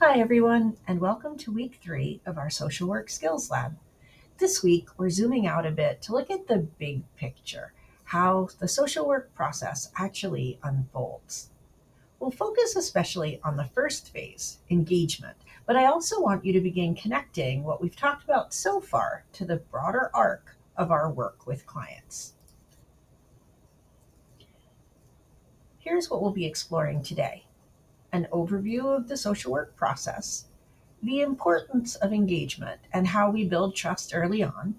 Hi, everyone, and welcome to week 3 of our Social Work Skills Lab. This week, we're zooming out a bit to look at the big picture, how the social work process actually unfolds. We'll focus especially on the first phase, engagement, but I also want you to begin connecting what we've talked about so far to the broader arc of our work with clients. Here's what we'll be exploring today: an overview of the social work process, the importance of engagement and how we build trust early on,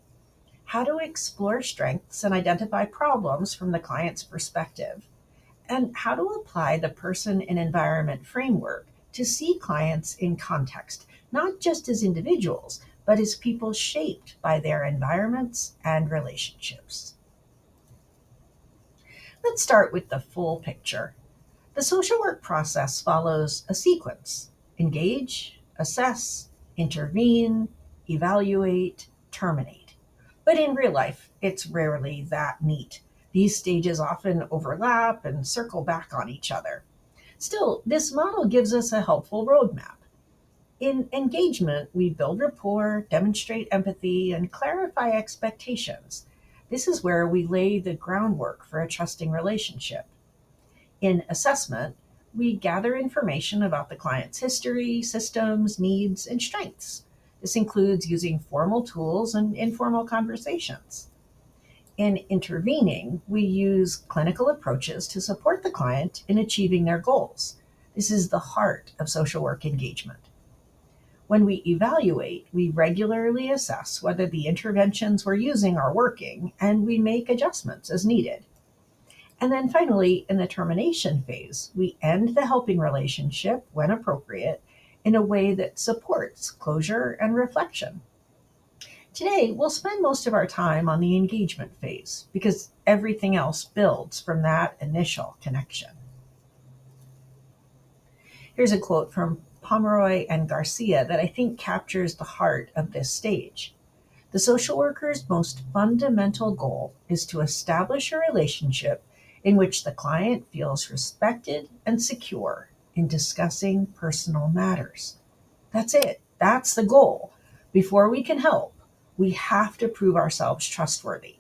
how to explore strengths and identify problems from the client's perspective, and how to apply the person and environment framework to see clients in context, not just as individuals, but as people shaped by their environments and relationships. Let's start with the full picture. The social work process follows a sequence: engage, assess, intervene, evaluate, terminate. But in real life, it's rarely that neat. These stages often overlap and circle back on each other. Still, this model gives us a helpful roadmap. In engagement, we build rapport, demonstrate empathy, and clarify expectations. This is where we lay the groundwork for a trusting relationship. In assessment, we gather information about the client's history, systems, needs, and strengths. This includes using formal tools and informal conversations. In intervening, we use clinical approaches to support the client in achieving their goals. This is the heart of social work engagement. When we evaluate, we regularly assess whether the interventions we're using are working, and we make adjustments as needed. And then finally, in the termination phase, we end the helping relationship when appropriate in a way that supports closure and reflection. Today, we'll spend most of our time on the engagement phase because everything else builds from that initial connection. Here's a quote from Pomeroy and Garcia that I think captures the heart of this stage. The social worker's most fundamental goal is to establish a relationship in which the client feels respected and secure in discussing personal matters. That's it. That's the goal. Before we can help, we have to prove ourselves trustworthy.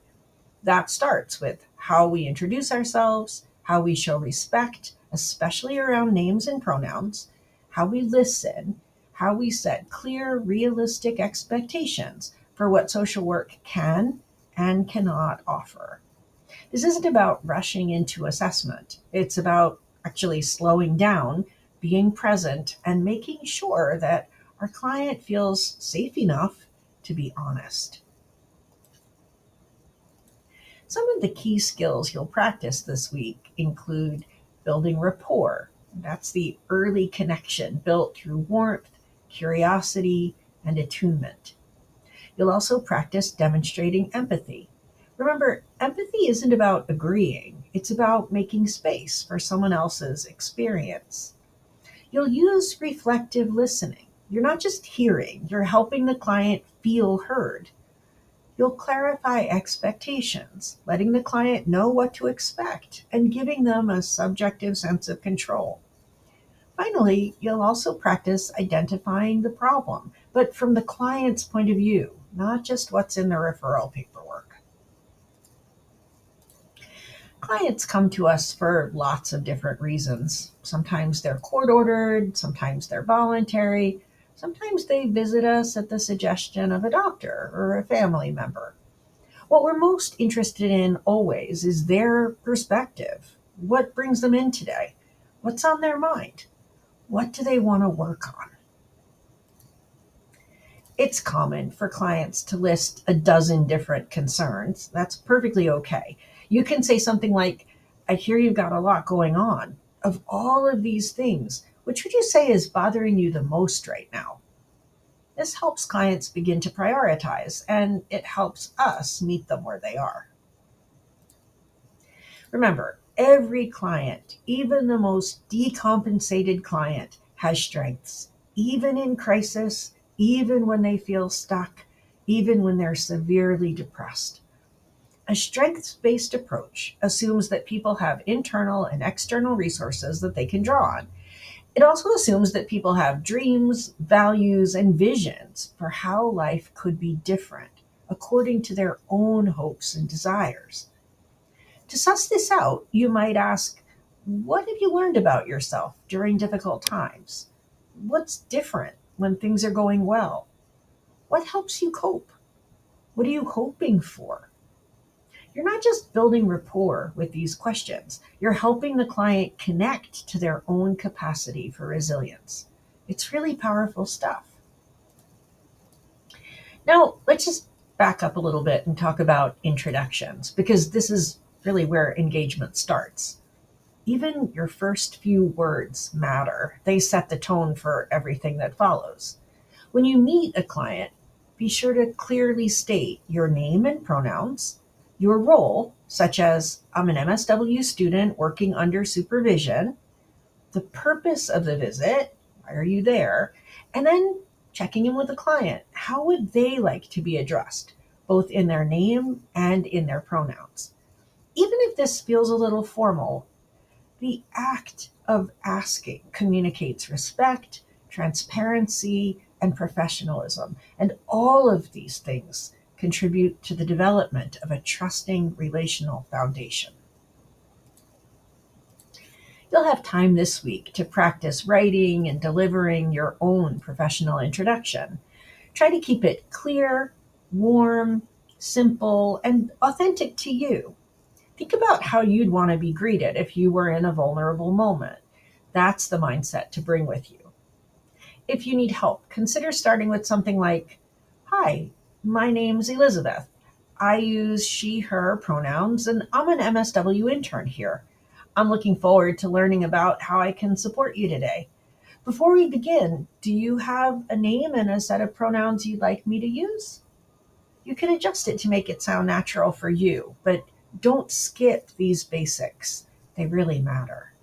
That starts with how we introduce ourselves, how we show respect, especially around names and pronouns, how we listen, how we set clear, realistic expectations for what social work can and cannot offer. This isn't about rushing into assessment. It's about actually slowing down, being present, and making sure that our client feels safe enough to be honest. Some of the key skills you'll practice this week include building rapport. That's the early connection built through warmth, curiosity, and attunement. You'll also practice demonstrating empathy. Remember, empathy isn't about agreeing, it's about making space for someone else's experience. You'll use reflective listening. You're not just hearing, you're helping the client feel heard. You'll clarify expectations, letting the client know what to expect and giving them a subjective sense of control. Finally, you'll also practice identifying the problem, but from the client's point of view, not just what's in the referral paperwork. Clients come to us for lots of different reasons. Sometimes they're court ordered, sometimes they're voluntary, sometimes they visit us at the suggestion of a doctor or a family member. What we're most interested in always is their perspective. What brings them in today? What's on their mind? What do they want to work on? It's common for clients to list a dozen different concerns. That's perfectly okay. You can say something like, I hear you've got a lot going on. Of all of these things, which would you say is bothering you the most right now? This helps clients begin to prioritize, and it helps us meet them where they are. Remember, every client, even the most decompensated client, has strengths, even in crisis, even when they feel stuck, even when they're severely depressed. A strengths based approach assumes that people have internal and external resources that they can draw on. It also assumes that people have dreams, values, and visions for how life could be different according to their own hopes and desires. To suss this out, you might ask, what have you learned about yourself during difficult times? What's different when things are going well? What helps you cope? What are you hoping for? You're not just building rapport with these questions, you're helping the client connect to their own capacity for resilience. It's really powerful stuff. Now, let's just back up a little bit and talk about introductions, because this is really where engagement starts. Even your first few words matter. They set the tone for everything that follows. When you meet a client, be sure to clearly state your name and pronouns, your role, such as I'm an MSW student working under supervision, the purpose of the visit, why are you there, and then checking in with the client. How would they like to be addressed, both in their name and in their pronouns? Even if this feels a little formal, the act of asking communicates respect, transparency, and professionalism. And all of these things contribute to the development of a trusting relational foundation. You'll have time this week to practice writing and delivering your own professional introduction. Try to keep it clear, warm, simple, and authentic to you. Think about how you'd want to be greeted if you were in a vulnerable moment. That's the mindset to bring with you. If you need help, consider starting with something like, Hi, my name's Elizabeth. I use she, her pronouns, and I'm an MSW intern here. I'm looking forward to learning about how I can support you today. Before we begin, do you have a name and a set of pronouns you'd like me to use? You can adjust it to make it sound natural for you, but don't skip these basics. They really matter.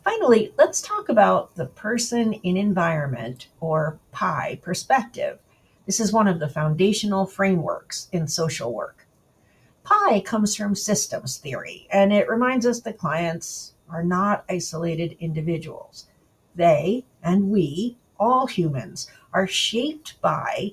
Finally, let's talk about the person in environment, or PI perspective. This is one of the foundational frameworks in social work. PI comes from systems theory, and it reminds us that clients are not isolated individuals. They and we, all humans, are shaped by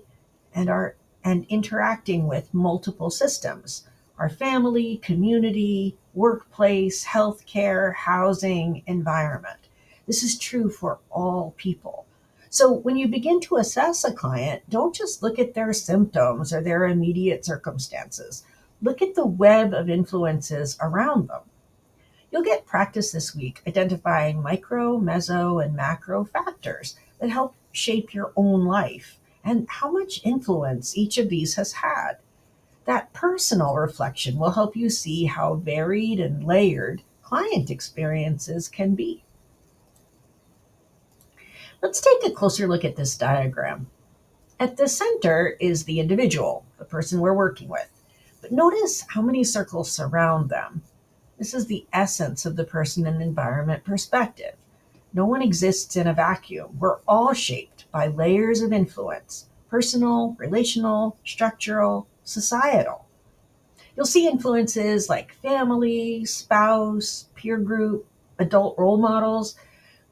and interacting with multiple systems: our family, community, workplace, healthcare, housing, environment. This is true for all people. So when you begin to assess a client, don't just look at their symptoms or their immediate circumstances. Look at the web of influences around them. You'll get practice this week identifying micro, meso, and macro factors that help shape your own life and how much influence each of these has had. That personal reflection will help you see how varied and layered client experiences can be. Let's take a closer look at this diagram. At the center is the individual, the person we're working with. But notice how many circles surround them. This is the essence of the person and environment perspective. No one exists in a vacuum. We're all shaped by layers of influence: personal, relational, structural, societal. You'll see influences like family, spouse, peer group, adult role models.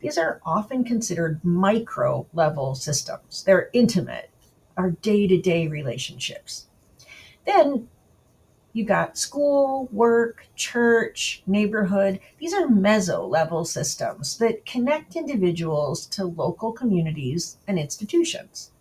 These are often considered micro level systems. They're intimate, our day to day relationships. Then you got school, work, church, neighborhood. These are meso level systems that connect individuals to local communities and institutions.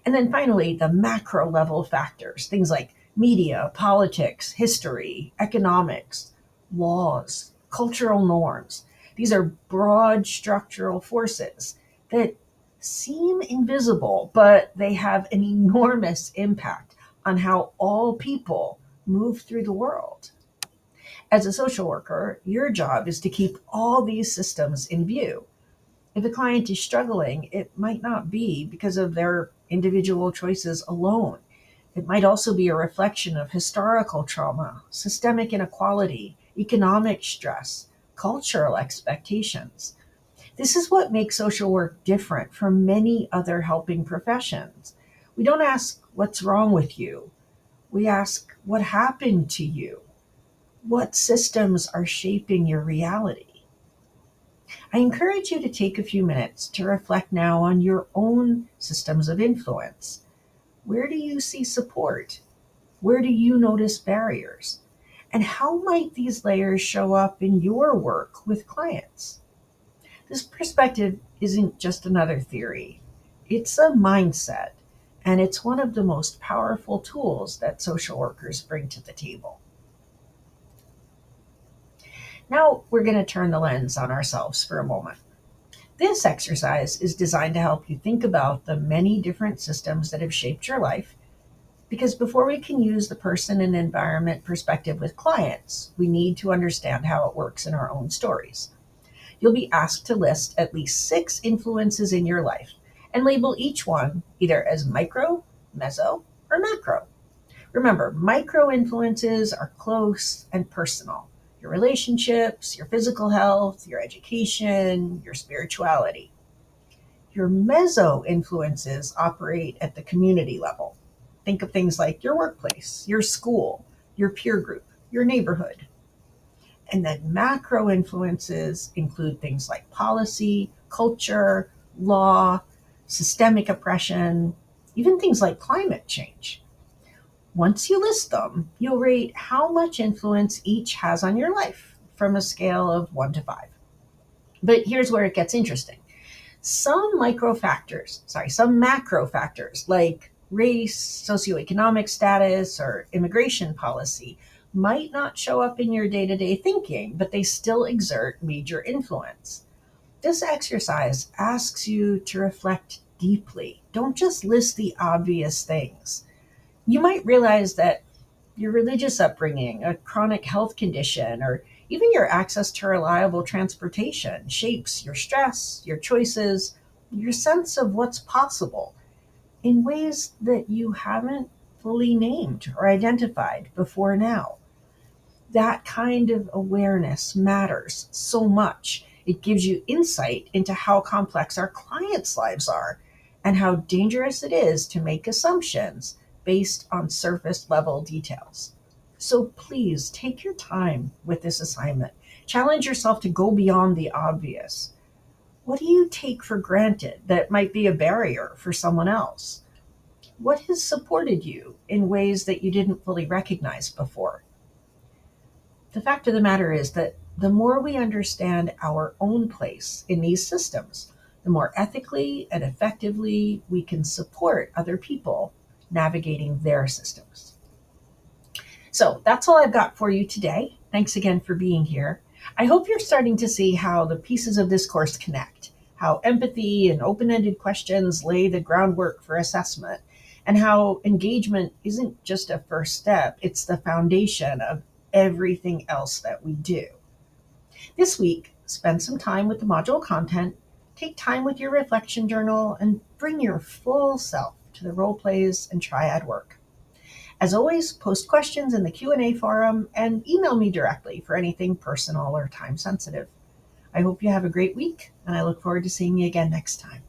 And then finally, the macro level factors, things like media, politics, history, economics, laws, cultural norms. These are broad structural forces that seem invisible, but they have an enormous impact on how all people move through the world. As a social worker, your job is to keep all these systems in view. If a client is struggling, it might not be because of their individual choices alone. It might also be a reflection of historical trauma, systemic inequality, economic stress, cultural expectations. This is what makes social work different from many other helping professions. We don't ask, What's wrong with you? We ask, What happened to you? What systems are shaping your reality? I encourage you to take a few minutes to reflect now on your own systems of influence. Where do you see support? Where do you notice barriers? And how might these layers show up in your work with clients? This perspective isn't just another theory, it's a mindset, and it's one of the most powerful tools that social workers bring to the table. Now we're going to turn the lens on ourselves for a moment. This exercise is designed to help you think about the many different systems that have shaped your life, because before we can use the person and environment perspective with clients, we need to understand how it works in our own stories. You'll be asked to list at least 6 influences in your life and label each one either as micro, meso, or macro. Remember, micro influences are close and personal. Your relationships, your physical health, your education, your spirituality. Your meso influences operate at the community level. Think of things like your workplace, your school, your peer group, your neighborhood. And then macro influences include things like policy, culture, law, systemic oppression, even things like climate change. Once you list them, you'll rate how much influence each has on your life from a scale of 1 to 5. But here's where it gets interesting. Some macro factors like race, socioeconomic status, or immigration policy might not show up in your day to day thinking, but they still exert major influence. This exercise asks you to reflect deeply. Don't just list the obvious things. You might realize that your religious upbringing, a chronic health condition, or even your access to reliable transportation shapes your stress, your choices, your sense of what's possible in ways that you haven't fully named or identified before now. That kind of awareness matters so much. It gives you insight into how complex our clients' lives are and how dangerous it is to make assumptions based on surface level details. So please take your time with this assignment. Challenge yourself to go beyond the obvious. What do you take for granted that might be a barrier for someone else? What has supported you in ways that you didn't fully recognize before? The fact of the matter is that the more we understand our own place in these systems, the more ethically and effectively we can support other people navigating their systems. So that's all I've got for you today. Thanks again for being here. I hope you're starting to see how the pieces of this course connect, how empathy and open ended questions lay the groundwork for assessment, and how engagement isn't just a first step, it's the foundation of everything else that we do. This week, spend some time with the module content, take time with your reflection journal, and bring your full self to the role plays and triad work. As always, post questions in the Q&A forum and email me directly for anything personal or time sensitive. I hope you have a great week, and I look forward to seeing you again next time.